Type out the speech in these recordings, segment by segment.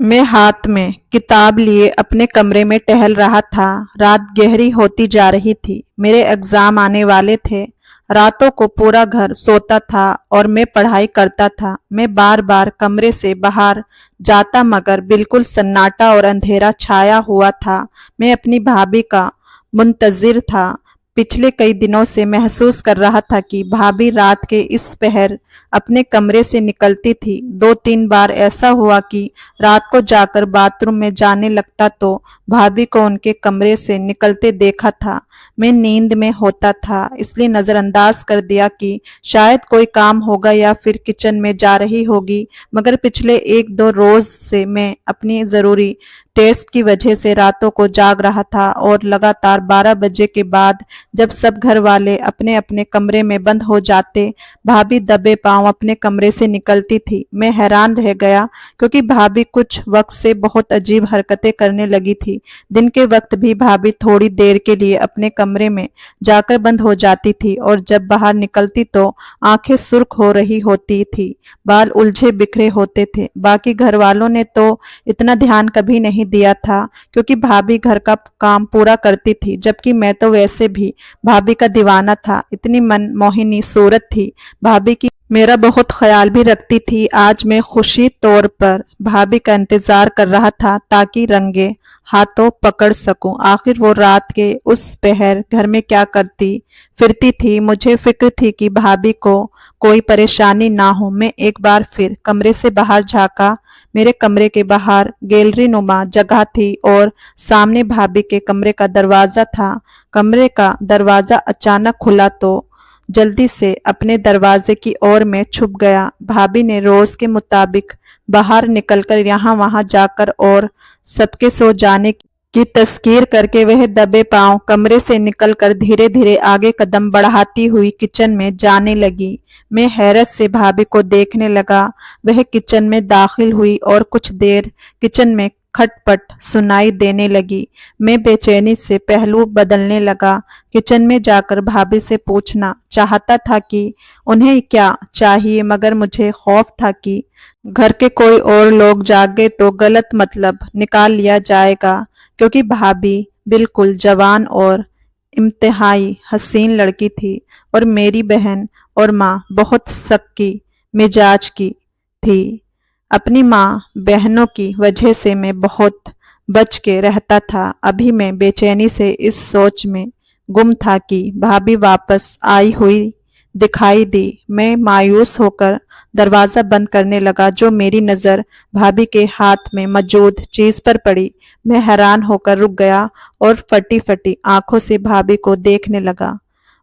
मैं हाथ में किताब लिए अपने कमरे में टहल रहा था। रात गहरी होती जा रही थी। मेरे एग्जाम आने वाले थे। रातों को पूरा घर सोता था और मैं पढ़ाई करता था। मैं बार बार कमरे से बाहर जाता मगर बिल्कुल सन्नाटा और अंधेरा छाया हुआ था। मैं अपनी भाभी का मुंतजिर था। पिछले कई दिनों से महसूस कर रहा था कि भाभी रात के इस पहर अपने कमरे से निकलती थी। 2-3 बार ऐसा हुआ कि रात को जाकर बाथरूम में जाने लगता तो भाभी को उनके कमरे से निकलते देखा था। मैं नींद में होता था इसलिए नजरअंदाज कर दिया कि शायद कोई काम होगा या फिर किचन में जा रही होगी। मगर पिछले 1-2 रोज से मैं अपनी जरूरी टेस्ट की वजह से रातों को जाग रहा था और लगातार 12 बजे के बाद जब सब घर वाले अपने अपने कमरे में बंद हो जाते भाभी दबे पांव अपने कमरे से निकलती थी। मैं हैरान रह गया क्योंकि भाभी कुछ वक्त से बहुत अजीब हरकतें करने लगी थी। दिन के वक्त भी भाभी थोड़ी देर के लिए अपने कमरे में जाकर बंद हो जाती थी और जब बाहर निकलती तो आंखें सुर्ख हो रही होती थी, बाल उलझे बिखरे होते थे। बाकी घर वालों ने तो इतना ध्यान कभी नहीं दिया था क्योंकि भाभी घर का काम पूरा करती थी, जबकि मैं तो वैसे भी भाभी का दीवाना था। इतनी मनमोहिनी सूरत थी भाभी की, मेरा बहुत ख्याल भी रखती थी। आज मैं खुशी तौर पर भाभी का इंतजार कर रहा था ताकि रंगे हाथों पकड़ सकूं। आखिर वो रात के उस पहर घर में क्या करती फिरती थी। मुझे फिक्र थी कि भाभी को कोई परेशानी ना हो। मैं एक बार फिर कमरे से बाहर झांका। मेरे कमरे के बाहर गैलरी नुमा जगह थी और सामने भाभी के कमरे का दरवाजा था। कमरे का दरवाजा अचानक खुला तो जल्दी से अपने दरवाजे की ओर में छुप गया। भाभी ने रोज के मुताबिक बाहर निकलकर यहाँ वहां जाकर और सबके सो जाने की तस्कीर करके वह दबे पांव कमरे से निकलकर धीरे धीरे आगे कदम बढ़ाती हुई किचन में जाने लगी। मैं हैरत से भाभी को देखने लगा। वह किचन में दाखिल हुई और कुछ देर किचन में खटपट सुनाई देने लगी। मैं बेचैनी से पहलू बदलने लगा। किचन में जाकर भाभी से पूछना चाहता था कि उन्हें क्या चाहिए, मगर मुझे खौफ था कि घर के कोई और लोग जागे तो गलत मतलब निकाल लिया जाएगा, क्योंकि भाभी बिल्कुल जवान और इम्तिहाई हसीन लड़की थी और मेरी बहन और माँ बहुत सक्की मिजाज की थी। अपनी माँ बहनों की वजह से मैं बहुत बच के रहता था। अभी मैं बेचैनी से इस सोच में गुम था कि भाभी वापस आई हुई दिखाई दी। मैं मायूस होकर दरवाजा बंद करने लगा जो मेरी नजर भाभी के हाथ में मौजूद चीज पर पड़ी। मैं हैरान होकर रुक गया और फटी फटी आंखों से भाभी को देखने लगा।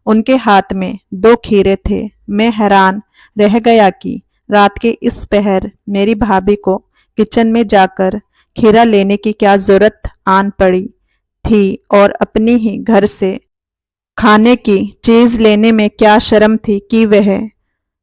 उनके हाथ में 2 खीरे थे। मैं हैरान रह गया कि रात के इस पहर मेरी भाभी को किचन में जाकर खीरा लेने की क्या जरूरत आन पड़ी थी और अपनी ही घर से खाने की चीज लेने में क्या शर्म थी कि वह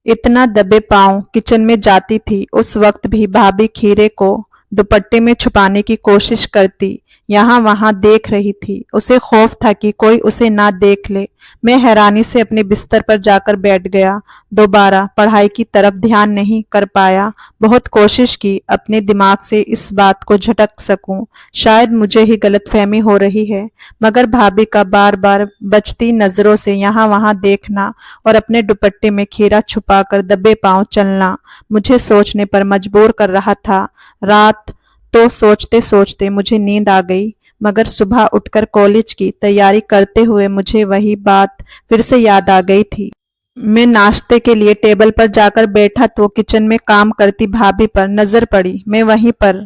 इतना दबे पांव किचन में जाती थी। उस वक्त भी भाभी खीरे को दुपट्टे में छुपाने की कोशिश करती, यहाँ वहां देख रही थी। उसे खौफ था कि कोई उसे ना देख ले। मैं हैरानी से अपने बिस्तर पर जाकर बैठ गया। दोबारा पढ़ाई की तरफ ध्यान नहीं कर पाया। बहुत कोशिश की अपने दिमाग से इस बात को झटक सकूं, शायद मुझे ही गलतफहमी हो रही है, मगर भाभी का बार बार बचती नजरों से यहाँ वहां देखना और अपने दुपट्टे में खीरा छुपाकर दबे पांव चलना मुझे सोचने पर मजबूर कर रहा था। रात तो सोचते सोचते मुझे नींद आ गई, मगर सुबह उठकर कॉलेज की तैयारी करते हुए मुझे वही बात फिर से याद आ गई थी। मैं नाश्ते के लिए टेबल पर जाकर बैठा तो किचन में काम करती भाभी पर नजर पड़ी। मैं वहीं पर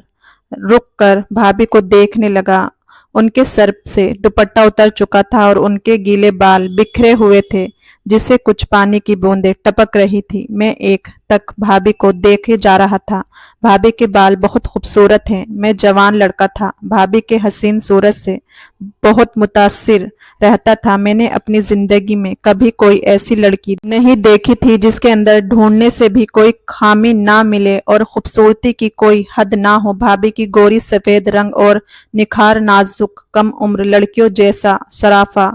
रुककर भाभी को देखने लगा। उनके सर से दुपट्टा उतर चुका था और उनके गीले बाल बिखरे हुए थे जिससे कुछ पानी की बूंदें टपक रही थी। मैं एक तक भाभी को देखे जा रहा था। भाभी के बाल बहुत खूबसूरत हैं। मैं जवान लड़का था, भाभी के हसीन सूरत से बहुत मुतासिर रहता था। मैंने अपनी जिंदगी में कभी कोई ऐसी लड़की नहीं देखी थी जिसके अंदर ढूंढने से भी कोई खामी ना मिले और खूबसूरती की कोई हद ना हो। भाभी की गोरी सफेद रंग और निखार नाजुक कम उम्र लड़कियों जैसा सराफा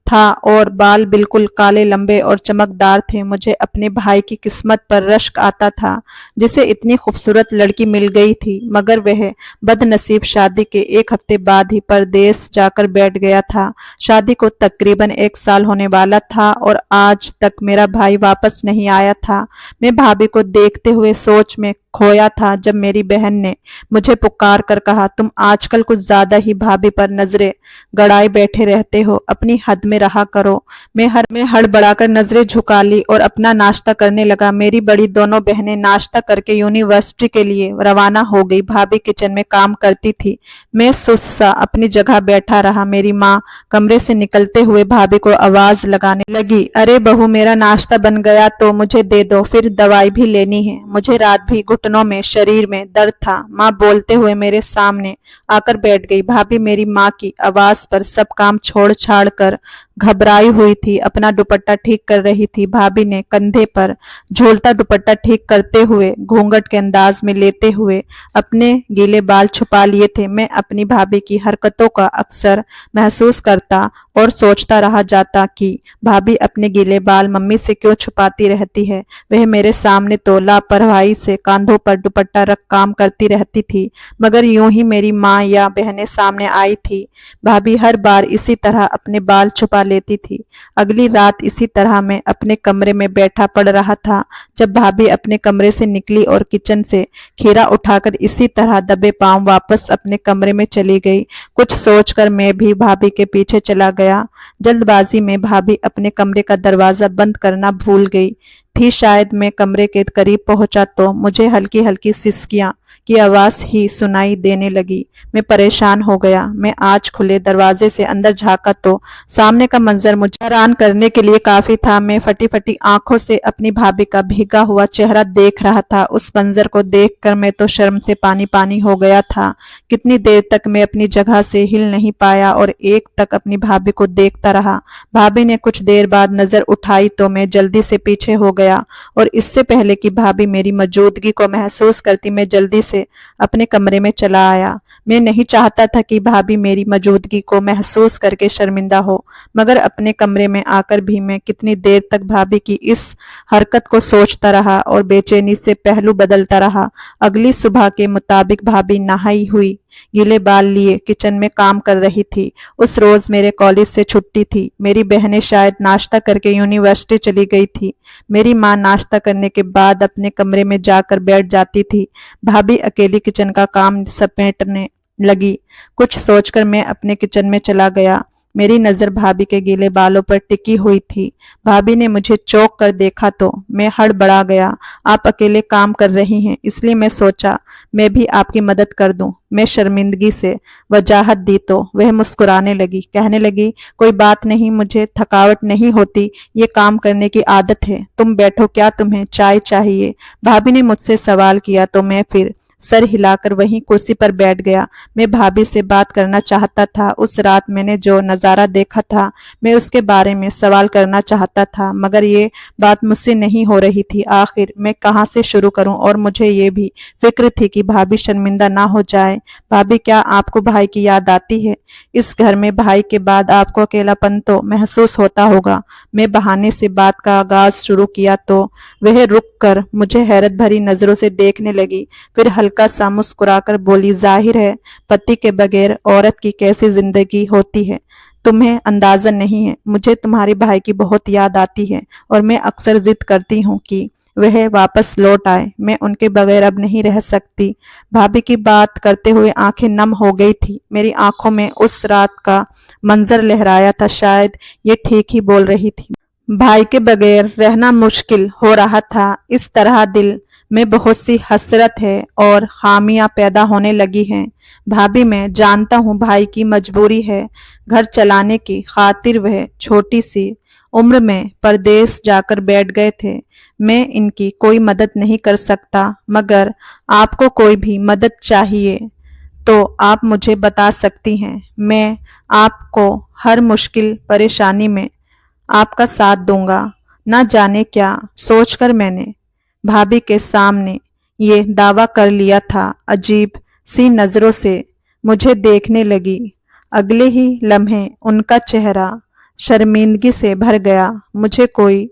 था और बाल बिल्कुल काले, लंबे और चमकदार थे। मुझे अपने भाई की किस्मत पर रश्क आता था, जिसे इतनी खूबसूरत लड़की मिल गई थी, मगर वह बदनसीब शादी के 1 हफ्ते बाद ही परदेस जाकर बैठ गया था। शादी को तकरीबन 1 साल होने वाला था और आज तक मेरा भाई वापस नहीं आया था। मैं भाभी को देखते हुए सोच में खोया था जब मेरी बहन ने मुझे पुकार कर कहा, तुम आजकल कुछ ज्यादा ही भाभी पर नजरें गड़ाए बैठे रहते हो, अपनी हद में रहा करो। मैं हड़बड़ाकर नजरें झुका ली और अपना नाश्ता करने लगा। मेरी बड़ी दोनों बहनें नाश्ता करके यूनिवर्सिटी के लिए रवाना हो गई। भाभी किचन में काम करती थी। मैं सुस्ता अपनी जगह बैठा रहा। मेरी माँ कमरे से निकलते हुए भाभी को आवाज लगाने लगी, अरे बहू, मेरा नाश्ता बन गया तो मुझे दे दो, फिर दवाई भी लेनी है। मुझे रात भी घुटनों में, शरीर में दर्द था। माँ बोलते हुए मेरे सामने आकर बैठ गई। भाभी मेरी माँ की आवाज पर सब काम छोड़ छाड़ कर घबराई हुई थी, अपना दुपट्टा ठीक कर रही थी। भाभी ने कंधे पर झूलता दुपट्टा ठीक करते हुए, घूंघट के अंदाज में लेते हुए अपने गीले बाल छुपा लिए थे। मैं अपनी भाभी की हरकतों का अक्सर महसूस करता और सोचता रह जाता कि भाभी अपने गीले बाल मम्मी से क्यों छुपाती रहती है। वह मेरे सामने तो लापरवाही से कांधों पर दुपट्टा रख काम करती रहती थी, मगर यूं ही मेरी माँ या बहनें सामने आई थी, भाभी हर बार इसी तरह अपने बाल छुपा लेती थी। अगली रात इसी तरह मैं अपने कमरे में बैठा पड़ रहा था जब भाभी अपने कमरे से निकली और किचन से खीरा उठाकर इसी तरह दबे पांव वापस अपने कमरे में चली गई। कुछ सोचकर मैं भी भाभी के पीछे चला गया। जल्दबाजी में भाभी अपने कमरे का दरवाजा बंद करना भूल गई थी। शायद मैं कमरे के करीब पहुंचा तो मुझे हल्की हल्की सिसकियां की आवाज ही सुनाई देने लगी। मैं परेशान हो गया। मैं आज खुले दरवाजे से अंदर झांका तो सामने का मंजर मुझे हैरान करने के लिए काफी था। मैं फटी फटी आंखों से अपनी भाभी का भीगा हुआ चेहरा देख रहा था। उस मंजर को देखकर मैं तो शर्म से पानी पानी हो गया था। कितनी देर तक मैं अपनी जगह से हिल नहीं पाया और एक तक अपनी भाभी को देखता रहा। भाभी ने कुछ देर बाद नजर उठाई तो मैं जल्दी से पीछे हो गया और इससे पहले कि भाभी मेरी मौजूदगी को महसूस करती, मैं जल्दी से अपने कमरे में चला आया। मैं नहीं चाहता था कि भाभी मेरी मौजूदगी को महसूस करके शर्मिंदा हो, मगर अपने कमरे में आकर भी मैं कितनी देर तक भाभी की इस हरकत को सोचता रहा और बेचैनी से पहलू बदलता रहा। अगली सुबह के मुताबिक भाभी नहाई हुई, गीले बाल लिए किचन में काम कर रही थी। उस रोज मेरे कॉलेज से छुट्टी थी। मेरी बहनें शायद नाश्ता करके यूनिवर्सिटी चली गई थी। मेरी माँ नाश्ता करने के बाद अपने कमरे में जाकर बैठ जाती थी। भाभी अकेली किचन का काम समेटने लगी। कुछ सोचकर मैं अपने किचन में चला गया। मेरी नजर भाभी के गीले बालों पर टिकी हुई थी। भाभी ने मुझे चौंक कर देखा तो मैं हड़बड़ा गया। आप अकेले काम कर रही हैं, इसलिए मैं सोचा मैं भी आपकी मदद कर दूं। मैं शर्मिंदगी से वजाहत दी तो वह मुस्कुराने लगी, कहने लगी, कोई बात नहीं, मुझे थकावट नहीं होती, ये काम करने की आदत है। तुम बैठो, क्या तुम्हें चाय चाहिए? भाभी ने मुझसे सवाल किया तो मैं फिर सर हिलाकर वहीं कुर्सी पर बैठ गया। मैं भाभी से बात करना चाहता था। उस रात मैंने जो नज़ारा देखा था, मैं उसके बारे में सवाल करना चाहता था, मगर ये बात मुझसे नहीं हो रही थी। आखिर मैं कहाँ से शुरू करूं? और मुझे ये भी फिक्र थी कि भाभी शर्मिंदा ना हो जाए। भाभी, क्या आपको भाई की याद आती है? इस घर में भाई के बाद आपको अकेलापन तो महसूस होता होगा। मैं बहाने से बात का आगाज शुरू किया तो वह रुक कर मुझे हैरत भरी नजरों से देखने लगी। फिर हल्का सा मुस्कुराकर बोली, जाहिर है पति के बगैर औरत की कैसी जिंदगी होती है, तुम्हें अंदाजा नहीं है। मुझे तुम्हारे भाई की बहुत याद आती है और मैं अक्सर जिद करती हूँ कि वह वापस लौट आए। मैं उनके बगैर अब नहीं रह सकती। भाभी की बात करते हुए आंखें नम हो गई थी। मेरी आंखों में उस रात का मंजर लहराया था। शायद ये ठीक ही बोल रही थी। भाई के बगैर रहना मुश्किल हो रहा था। इस तरह दिल में बहुत सी हसरत है और खामियां पैदा होने लगी हैं। भाभी, मैं जानता हूँ भाई की मजबूरी है। घर चलाने की खातिर वह छोटी सी उम्र में परदेश जाकर बैठ गए थे। मैं इनकी कोई मदद नहीं कर सकता, मगर आपको कोई भी मदद चाहिए तो आप मुझे बता सकती हैं। मैं आपको हर मुश्किल परेशानी में आपका साथ दूंगा। न जाने क्या सोचकर मैंने भाभी के सामने ये दावा कर लिया था। अजीब सी नजरों से मुझे देखने लगी। अगले ही लम्हे उनका चेहरा शर्मिंदगी से भर गया। मुझे कोई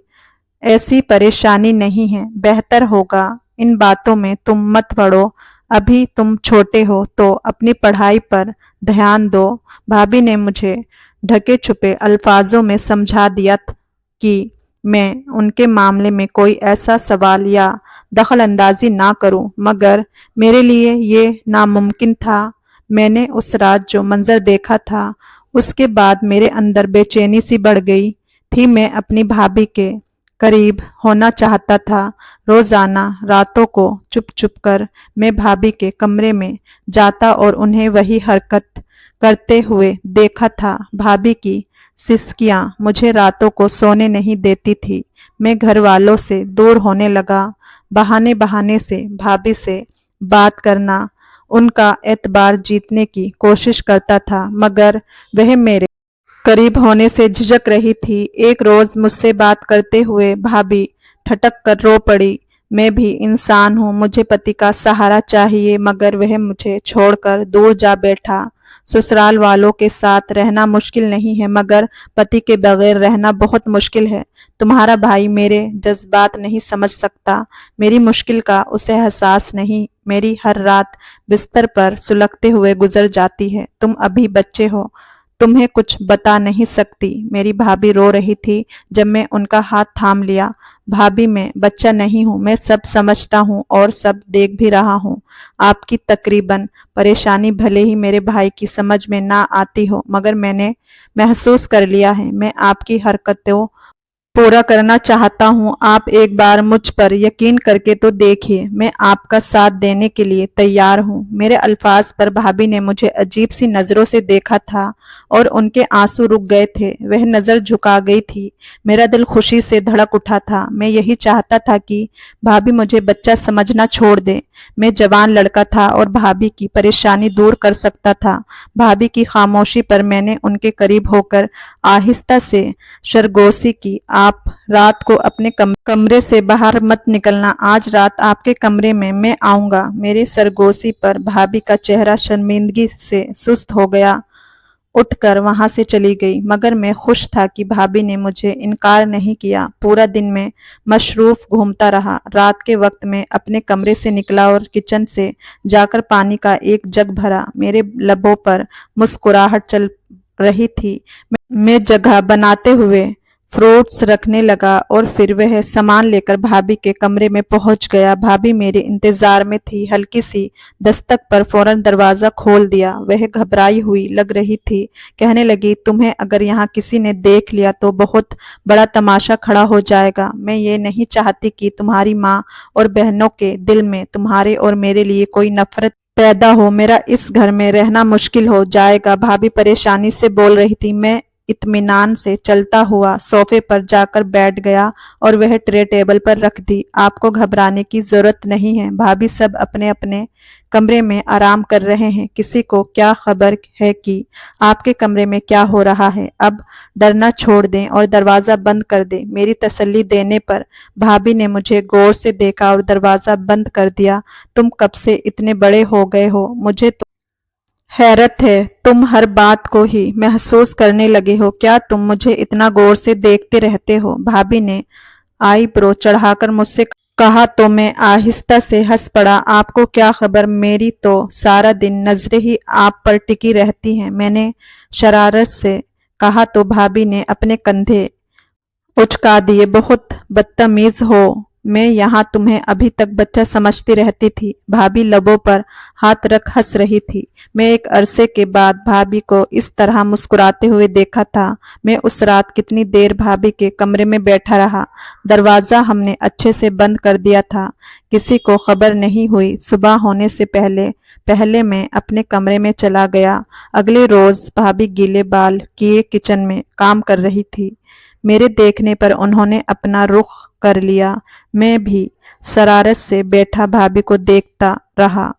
ऐसी परेशानी नहीं है, बेहतर होगा इन बातों में तुम मत पड़ो। अभी तुम छोटे हो तो अपनी पढ़ाई पर ध्यान दो। भाभी ने मुझे ढके छुपे अल्फाजों में समझा दिया कि मैं उनके मामले में कोई ऐसा सवाल या दखल अंदाजी ना करूं, मगर मेरे लिए ये नामुमकिन था। मैंने उस रात जो मंजर देखा था उसके बाद मेरे अंदर बेचैनी सी बढ़ गई थी। मैं अपनी भाभी के करीब होना चाहता था। रोजाना रातों को चुप चुप कर मैं भाभी के कमरे में जाता और उन्हें वही हरकत करते हुए देखा था। भाभी की सिसकियां मुझे रातों को सोने नहीं देती थी। मैं घर वालों से दूर होने लगा। बहाने बहाने से भाभी से बात करना, उनका एतबार जीतने की कोशिश करता था, मगर वह मेरे करीब होने से झिझक रही थी। एक रोज मुझसे बात करते हुए भाभी ठटक कर रो पड़ी। मैं भी इंसान हूँ, मुझे पति का सहारा चाहिए, मगर वह मुझे छोड़कर दूर जा बैठा। ससुराल वालों के साथ रहना मुश्किल नहीं है, मगर पति के बगैर रहना बहुत मुश्किल है। तुम्हारा भाई मेरे जज्बात नहीं समझ सकता, मेरी मुश्किल का उसे एहसास नहीं। मेरी हर रात बिस्तर पर सुलगते हुए गुजर जाती है। तुम अभी बच्चे हो, तुम्हें कुछ बता नहीं सकती। मेरी भाभी रो रही थी जब मैं उनका हाथ थाम लिया। भाभी, मैं बच्चा नहीं हूँ, मैं सब समझता हूँ और सब देख भी रहा हूँ। आपकी तकरीबन परेशानी भले ही मेरे भाई की समझ में ना आती हो, मगर मैंने महसूस कर लिया है। मैं आपकी हरकतों पूरा करना चाहता हूँ। आप एक बार मुझ पर यकीन करके तो देखिए, मैं आपका साथ देने के लिए तैयार हूँ। मेरे अल्फाज पर भाभी ने मुझे अजीब सी नजरों से देखा था और उनके आंसू रुक गए थे। वह नजर झुका गई थी। मेरा दिल खुशी से धड़क उठा था। मैं यही चाहता था कि भाभी मुझे बच्चा समझना छोड़ दे। मैं जवान लड़का था और भाभी की परेशानी दूर कर सकता था। भाभी की खामोशी पर मैंने उनके करीब होकर आहिस्ता से सरगोशी की। आप रात को अपने कमरे से बाहर मत निकलना। आज रात आपके कमरे में मैं आऊंगा। मेरी सरगोशी पर भाभी का चेहरा शर्मिंदगी से सुस्त हो गया, उठकर वहां से चली गई। मगर मैं खुश था कि भाभी ने मुझे इनकार नहीं किया। पूरा दिन मैं मशरूफ घूमता रहा। रात के वक्त मैं अपने कमरे से निकला और किचन से जाकर पानी का एक जग भरा। मेरे लबों पर मुस्कुराहट चल रही थी। मैं जगह बनाते हुए फ्रूट्स रखने लगा और फिर वह सामान लेकर भाभी के कमरे में पहुंच गया। भाभी मेरे इंतजार में थी। हल्की सी दस्तक पर फौरन दरवाजा खोल दिया। वह घबराई हुई लग रही थी। कहने लगी, तुम्हें अगर यहाँ किसी ने देख लिया तो बहुत बड़ा तमाशा खड़ा हो जाएगा। मैं ये नहीं चाहती कि तुम्हारी माँ और बहनों के दिल में तुम्हारे और मेरे लिए कोई नफरत पैदा हो। मेरा इस घर में रहना मुश्किल हो जाएगा। भाभी परेशानी से बोल रही थी। मैं इत्मीनान से चलता हुआ सोफे पर जाकर बैठ गया और वह ट्रे टेबल पर रख दी। आपको घबराने की जरूरत नहीं है। भाभी सब अपने अपने कमरे में आराम कर रहे हैं। किसी को क्या खबर है कि आपके कमरे में क्या हो रहा है। अब डरना छोड़ दें और दरवाजा बंद कर दें। मेरी तसल्ली देने पर भाभी ने मुझे गौर से देखा और दरवाजा बंद कर दिया। तुम कब से इतने बड़े हो गए हो, मुझे तो हैरत है। तुम हर बात को ही महसूस करने लगे हो। क्या तुम मुझे इतना गौर से देखते रहते हो? भाभी ने आईब्रो चढ़ाकर मुझसे कहा तो मैं आहिस्ता से हंस पड़ा। आपको क्या खबर, मेरी तो सारा दिन नजरें ही आप पर टिकी रहती हैं। मैंने शरारत से कहा तो भाभी ने अपने कंधे उचका दिए। बहुत बदतमीज हो, मैं यहाँ तुम्हें अभी तक बच्चा समझती रहती थी। भाभी लबों पर हाथ रख हंस रही थी। मैं एक अरसे के बाद भाभी को इस तरह मुस्कुराते हुए देखा था। मैं उस रात कितनी देर भाभी के कमरे में बैठा रहा। दरवाजा हमने अच्छे से बंद कर दिया था। किसी को खबर नहीं हुई। सुबह होने से पहले पहले मैं अपने कमरे में चला गया। अगले रोज भाभी गीले बाल किए किचन में काम कर रही थी। मेरे देखने पर उन्होंने अपना रुख कर लिया। मैं भी शरारत से बैठा भाभी को देखता रहा।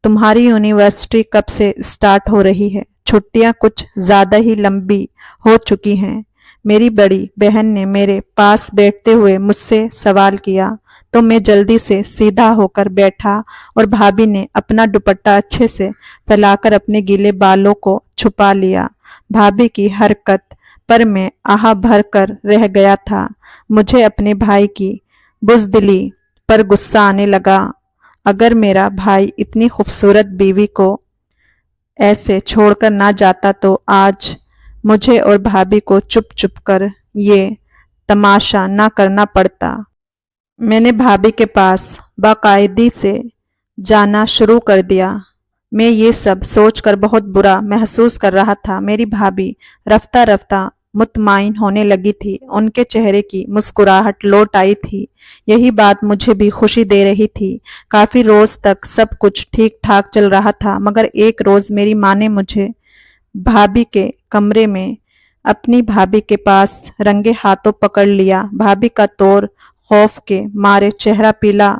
तुम्हारी यूनिवर्सिटी कब से स्टार्ट हो रही है? छुट्टियां कुछ ज्यादा ही लंबी हो चुकी हैं। मेरी बड़ी बहन ने मेरे पास बैठते हुए मुझसे सवाल किया तो मैं जल्दी से सीधा होकर बैठा और भाभी ने अपना दुपट्टा अच्छे से फैलाकर अपने गीले बालों को छुपा लिया। भाभी की हरकत पर मैं आह भर कर रह गया था। मुझे अपने भाई की बुज़दिली पर गुस्सा आने लगा। अगर मेरा भाई इतनी खूबसूरत बीवी को ऐसे छोड़कर ना जाता तो आज मुझे और भाभी को चुप चुप कर ये तमाशा ना करना पड़ता। मैंने भाभी के पास बाकायदगी से जाना शुरू कर दिया। मैं ये सब सोचकर बहुत बुरा महसूस कर रहा था। मेरी भाभी रफ्ता रफ्ता मुतमाइन होने लगी थी। उनके चेहरे की मुस्कुराहट लौट आई थी। यही बात मुझे भी खुशी दे रही थी। काफी रोज तक सब कुछ ठीक ठाक चल रहा था, मगर एक रोज मेरी माँ ने मुझे भाभी के कमरे में अपनी भाभी के पास रंगे हाथों पकड़ लिया। भाभी का तौर खौफ के मारे चेहरा पीला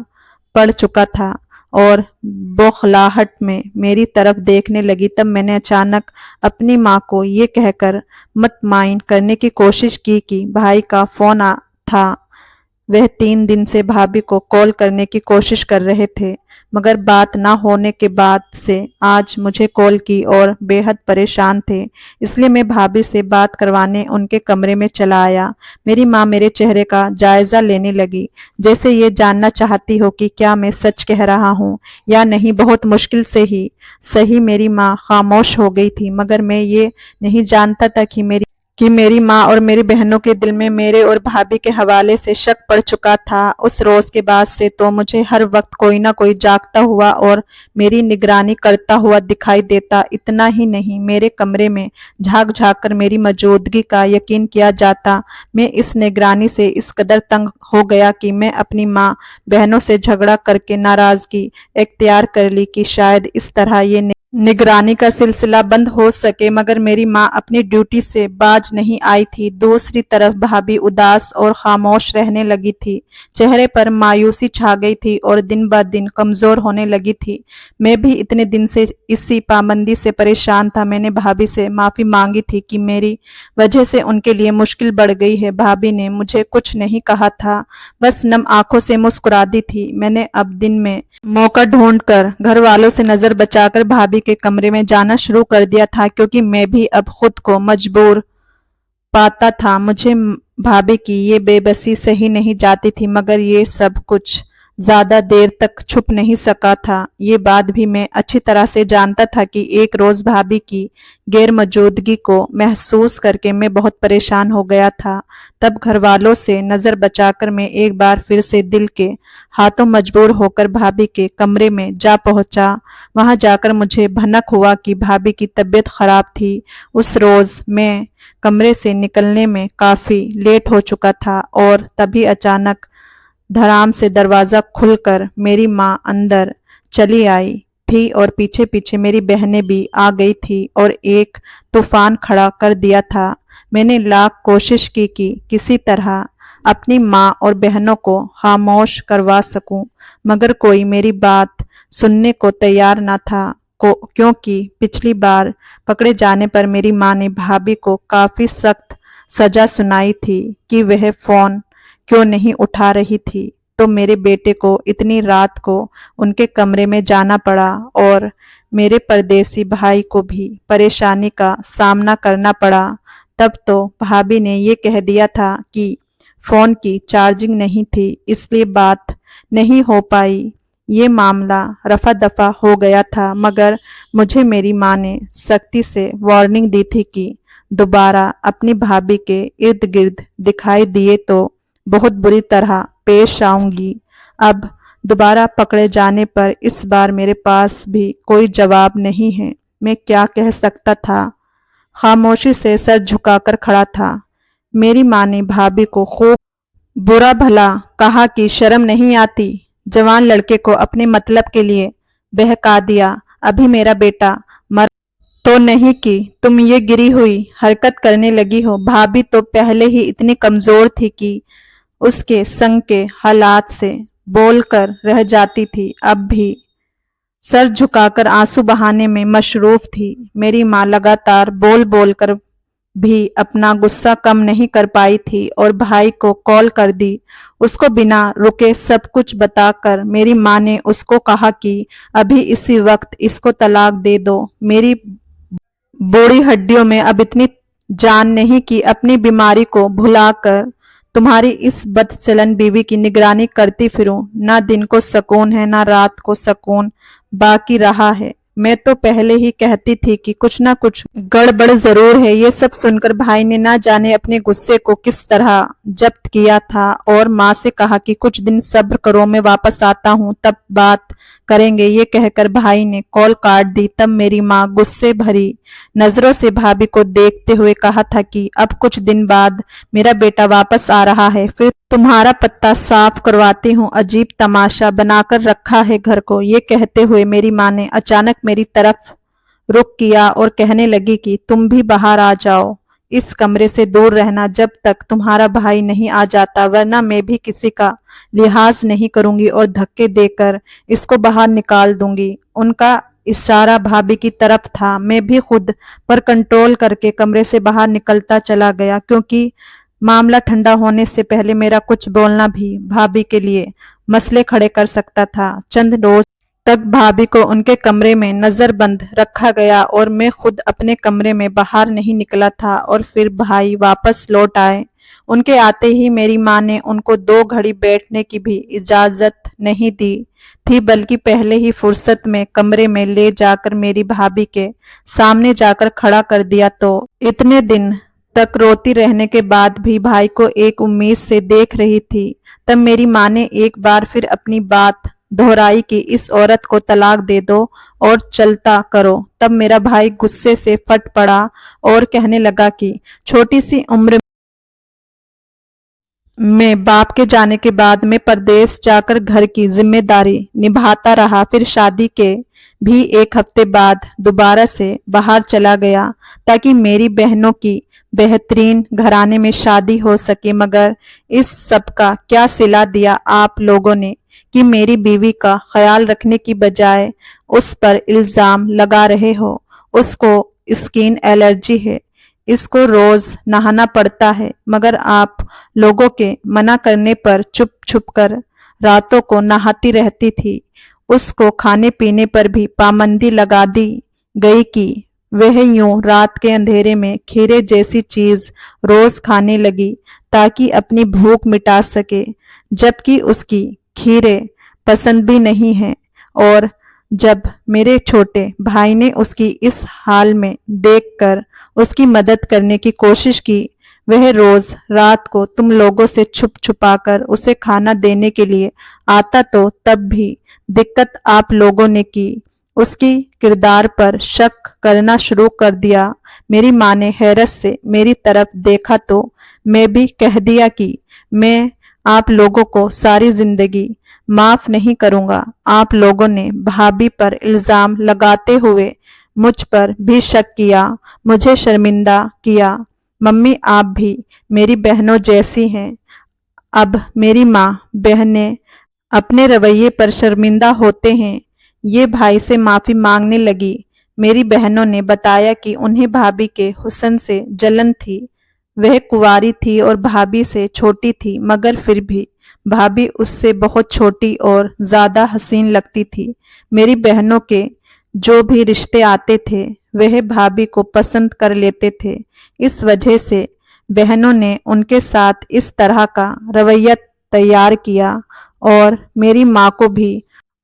पड़ चुका था और बौखलाहट में मेरी तरफ देखने लगी। तब मैंने अचानक अपनी माँ को ये कहकर मुतमाइन करने की कोशिश की कि भाई का फोन था। वह 3 दिन से भाभी को कॉल करने की कोशिश कर रहे थे, मगर बात ना होने के बाद से आज मुझे कॉल की और बेहद परेशान थे। इसलिए मैं भाभी से बात करवाने उनके कमरे में चला आया। मेरी माँ मेरे चेहरे का जायजा लेने लगी, जैसे ये जानना चाहती हो कि क्या मैं सच कह रहा हूँ या नहीं। बहुत मुश्किल से ही सही मेरी माँ खामोश हो गई थी, मगर मैं ये नहीं जानता था कि मेरी माँ और मेरी बहनों के दिल में मेरे और भाभी के हवाले से शक पड़ चुका था। उस रोज के बाद से तो मुझे हर वक्त कोई ना कोई जागता हुआ और मेरी निगरानी करता हुआ दिखाई देता। इतना ही नहीं, मेरे कमरे में झांक झांक कर मेरी मौजूदगी का यकीन किया जाता। मैं इस निगरानी से इस कदर तंग हो गया कि मैं अपनी माँ बहनों से झगड़ा करके नाराजगी इख्तियार कर ली कि शायद इस तरह ये निगरानी का सिलसिला बंद हो सके, मगर मेरी माँ अपनी ड्यूटी से बाज नहीं आई थी। दूसरी तरफ भाभी उदास और खामोश रहने लगी थी। चेहरे पर मायूसी छा गई थी और दिन ब दिन कमजोर होने लगी थी। मैं भी इतने दिन से इसी पाबंदी से परेशान था। मैंने भाभी से माफी मांगी थी कि मेरी वजह से उनके लिए मुश्किल बढ़ गई है। भाभी ने मुझे कुछ नहीं कहा था, बस नम आंखों से मुस्कुरा दी थी। मैंने अब दिन में मौका ढूंढकर घर वालों से नजर बचाकर भाभी के कमरे में जाना शुरू कर दिया था, क्योंकि मैं भी अब खुद को मजबूर पाता था। मुझे भाभी की ये बेबसी सही नहीं जाती थी, मगर ये सब कुछ ज्यादा देर तक छुप नहीं सका था। ये बात भी मैं अच्छी तरह से जानता था कि एक रोज भाभी की गैर मौजूदगी को महसूस करके मैं बहुत परेशान हो गया था। तब घर वालों से नजर बचाकर मैं एक बार फिर से दिल के हाथों मजबूर होकर भाभी के कमरे में जा पहुंचा। वहां जाकर मुझे भनक हुआ कि भाभी की तबीयत खराब थी। उस रोज मैं कमरे से निकलने में काफी लेट हो चुका था और तभी अचानक धड़ाम से दरवाजा खुलकर मेरी माँ अंदर चली आई थी और पीछे पीछे मेरी बहनें भी आ गई थी और एक तूफान खड़ा कर दिया था। मैंने लाख कोशिश की कि किसी तरह अपनी माँ और बहनों को खामोश करवा सकूं, मगर कोई मेरी बात सुनने को तैयार न था। क्योंकि पिछली बार पकड़े जाने पर मेरी माँ ने भाभी को काफी सख्त सजा सुनाई थी कि वह फोन क्यों नहीं उठा रही थी। तो मेरे बेटे को इतनी रात को उनके कमरे में जाना पड़ा और मेरे परदेसी भाई को भी परेशानी का सामना करना पड़ा। तब तो भाभी ने ये कह दिया था कि फोन की चार्जिंग नहीं थी, इसलिए बात नहीं हो पाई। ये मामला रफा दफा हो गया था, मगर मुझे मेरी माँ ने सख्ती से वार्निंग दी थी कि दोबारा अपनी भाभी के इर्द गिर्द दिखाई दिए तो बहुत बुरी तरह पेश आऊंगी। अब दोबारा पकड़े जाने पर इस बार मेरे पास भी कोई जवाब नहीं है। मैं क्या कह सकता था? खामोशी से सर झुकाकर खड़ा था। मेरी माँ ने भाभी को खूब बुरा भला कहा कि शर्म नहीं आती, जवान लड़के को अपने मतलब के लिए बहका दिया। अभी मेरा बेटा मर तो नहीं कि तुम ये गिरी हुई हरकत करने लगी हो। भाभी तो पहले ही इतनी कमजोर थी कि उसके संग के हालात से बोलकर रह जाती थी, अब भी सर झुकाकर आंसू बहाने में मशरूफ थी। मेरी माँ लगातार बोल बोल कर भी अपना गुस्सा कम नहीं कर पाई थी और भाई को कॉल कर दी। उसको बिना रुके सब कुछ बताकर मेरी माँ ने उसको कहा कि अभी इसी वक्त इसको तलाक दे दो। मेरी बूढ़ी हड्डियों में अब इतनी जान नहीं कि अपनी बीमारी को भुलाकर तुम्हारी इस बदचलन बीवी की निगरानी करती फिरूं। ना दिन को सुकून है ना रात को सुकून बाकी रहा है। मैं तो पहले ही कहती थी कि कुछ ना कुछ गड़बड़ जरूर है। ये सब सुनकर भाई ने ना जाने अपने गुस्से को किस तरह जब्त किया था और माँ से कहा कि कुछ दिन सब्र करो, मैं वापस आता हूँ तब बात करेंगे। ये कहकर भाई ने कॉल काट दी। तब मेरी माँ गुस्से भरी नजरों से भाभी को देखते हुए कहा था कि अब कुछ दिन बाद मेरा बेटा वापस आ रहा है, फिर तुम्हारा पत्ता साफ करवाती हूँ। अजीब तमाशा बनाकर रखा है घर को। ये कहते हुए मेरी माँ ने अचानक मेरी तरफ रुख किया और कहने लगी कि तुम भी बाहर आ जाओ, इस कमरे से दूर रहना जब तक तुम्हारा भाई नहीं आ जाता, वरना मैं भी किसी का लिहाज नहीं करूंगी और धक्के देकर इसको बाहर निकाल दूंगी। उनका इशारा भाभी की तरफ था। मैं भी खुद पर कंट्रोल करके कमरे से बाहर निकलता चला गया, क्योंकि मामला ठंडा होने से पहले मेरा कुछ बोलना भी भाभी के लिए मसले खड़े कर सकता था। चंद रोज तक भाभी को उनके कमरे में नजरबंद रखा गया और मैं खुद अपने कमरे में बाहर नहीं निकला था। और फिर भाई वापस लौट आए। उनके आते ही मेरी माँ ने उनको 2 घड़ी बैठने की भी इजाजत नहीं दी थी, बल्कि पहले ही फुर्सत में कमरे में ले जाकर मेरी भाभी के सामने जाकर खड़ा कर दिया। तो इतने दिन तक रोती रहने के बाद भी भाई को एक उम्मीद से देख रही थी। तब मेरी माँ ने एक बार फिर अपनी बात दोहराई कि इस औरत को तलाक दे दो और चलता करो। तब मेरा भाई गुस्से से फट पड़ा और कहने लगा कि छोटी सी उम्र में बाप के जाने के बाद मैं परदेश जाकर घर की जिम्मेदारी निभाता रहा। फिर शादी के भी 1 हफ्ते बाद दोबारा से बाहर चला गया ताकि मेरी बहनों की बेहतरीन घराने में शादी हो सके। मगर इस सब का क्या सिला दिया आप लोगों ने कि मेरी बीवी का ख्याल रखने की बजाय उस पर इल्जाम लगा रहे हो। उसको स्किन एलर्जी है, इसको रोज नहाना पड़ता है, मगर आप लोगों के मना करने पर चुप छुप कर रातों को नहाती रहती थी। उसको खाने पीने पर भी पाबंदी लगा दी गई कि वह यूं रात के अंधेरे में खीरे जैसी चीज रोज खाने लगी ताकि अपनी भूख मिटा सके, जबकि उसकी खीरे पसंद भी नहीं है। और जब मेरे छोटे भाई ने उसकी इस हाल में देखकर उसकी मदद करने की कोशिश की, वह रोज रात को तुम लोगों से छुप छुपाकर उसे खाना देने के लिए आता, तो तब भी दिक्कत आप लोगों ने की। उसकी किरदार पर शक करना शुरू कर दिया। मेरी माँ ने हैरत से मेरी तरफ देखा तो मैं भी कह दिया कि मैं आप लोगों को सारी जिंदगी माफ नहीं करूंगा। आप लोगों ने भाभी पर इल्जाम लगाते हुए मुझ पर भी शक किया, मुझे शर्मिंदा किया। मम्मी आप भी मेरी बहनों जैसी हैं। अब मेरी माँ बहनें अपने रवैये पर शर्मिंदा होते हैं, ये भाई से माफी मांगने लगी। मेरी बहनों ने बताया कि उन्हें भाभी के हुस्न से जलन थी। वह कुंवारी थी और भाभी से छोटी थी, मगर फिर भी भाभी उससे बहुत छोटी और ज्यादा हसीन लगती थी। मेरी बहनों के जो भी रिश्ते आते थे वह भाभी को पसंद कर लेते थे। इस वजह से बहनों ने उनके साथ इस तरह का रवैया तैयार किया और मेरी माँ को भी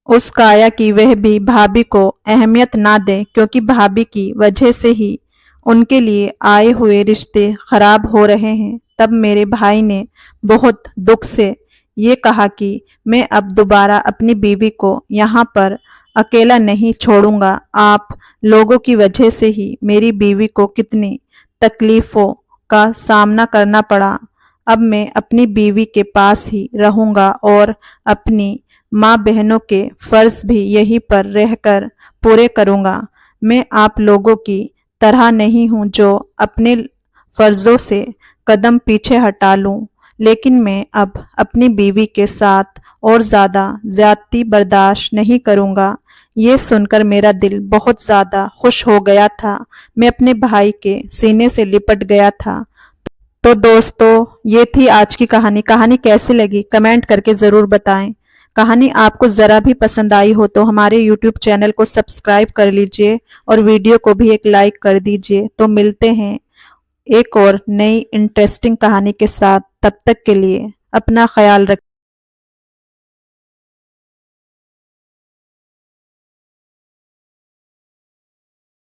उस्काया कि वह भी भाभी को अहमियत ना दे, क्योंकि भाभी की वजह से ही उनके लिए आए हुए रिश्ते खराब हो रहे हैं। तब मेरे भाई ने बहुत दुख से ये कहा कि मैं अब दोबारा अपनी बीवी को यहाँ पर अकेला नहीं छोड़ूंगा। आप लोगों की वजह से ही मेरी बीवी को कितनी तकलीफों का सामना करना पड़ा। अब मैं अपनी बीवी के पास ही रहूंगा और अपनी माँ बहनों के फर्ज भी यहीं पर रहकर पूरे करूंगा। मैं आप लोगों की तरह नहीं हूं जो अपने फर्जों से कदम पीछे हटा लूं, लेकिन मैं अब अपनी बीवी के साथ और ज्यादा ज्यादती बर्दाश्त नहीं करूंगा। ये सुनकर मेरा दिल बहुत ज्यादा खुश हो गया था। मैं अपने भाई के सीने से लिपट गया था। तो दोस्तों ये थी आज की कहानी। कहानी कैसी लगी कमेंट करके जरूर बताएं। कहानी आपको जरा भी पसंद आई हो तो हमारे YouTube चैनल को सब्सक्राइब कर लीजिए और वीडियो को भी एक लाइक कर दीजिए। तो मिलते हैं एक और नई इंटरेस्टिंग कहानी के साथ। तब तक के लिए अपना ख्याल रखें।